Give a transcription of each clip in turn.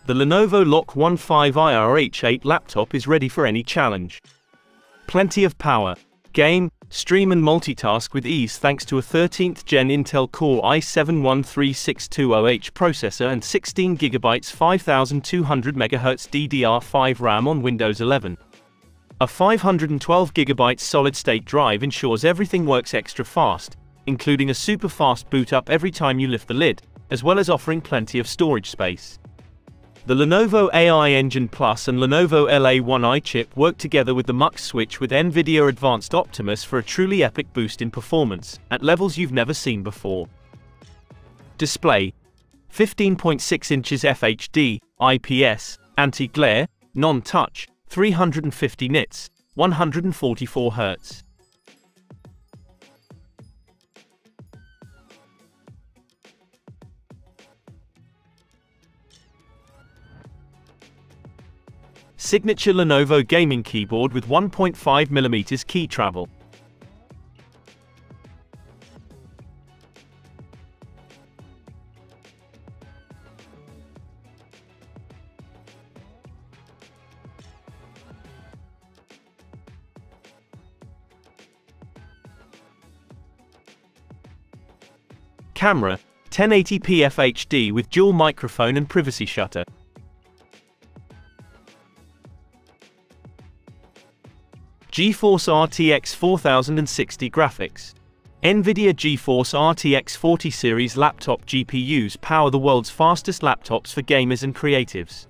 The Lenovo LOQ 15IRH8 laptop is ready for any challenge. Plenty of power. Game, stream and multitask with ease thanks to a 13th Gen Intel Core i7-13620H processor and 16GB 5200MHz DDR5 RAM on Windows 11. A 512GB solid-state drive ensures everything works extra fast, including a super fast boot up every time you lift the lid, as well as offering plenty of storage space. The Lenovo AI Engine Plus and Lenovo LA1i chip work together with the MUX switch with NVIDIA Advanced Optimus for a truly epic boost in performance, at levels you've never seen before. Display: 15.6 inches FHD, IPS, anti-glare, non-touch, 350 nits, 144 Hz. Signature Lenovo gaming keyboard with 1.5mm key travel. Camera: 1080p FHD with dual microphone and privacy shutter. GeForce RTX 4060 graphics. NVIDIA GeForce RTX 40 series laptop GPUs power the world's fastest laptops for gamers and creatives.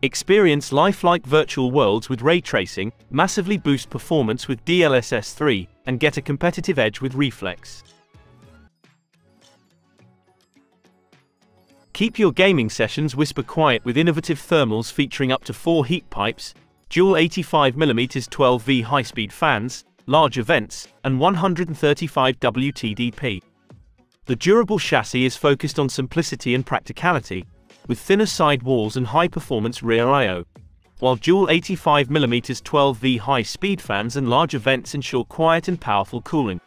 Experience lifelike virtual worlds with ray tracing, massively boost performance with DLSS 3, and get a competitive edge with Reflex. Keep your gaming sessions whisper quiet with innovative thermals featuring up to 4 heat pipes, dual 85mm 12V high-speed fans, larger vents, and 135 WTDP. The durable chassis is focused on simplicity and practicality, with thinner side walls and high-performance rear I/O, while dual 85mm 12V high-speed fans and larger vents ensure quiet and powerful cooling.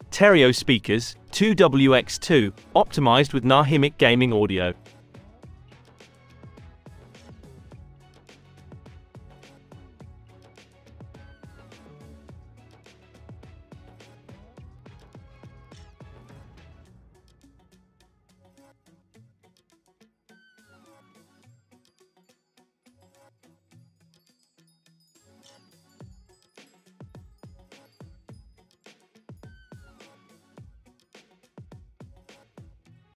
Stereo speakers, 2WX2, optimized with dynamic gaming audio.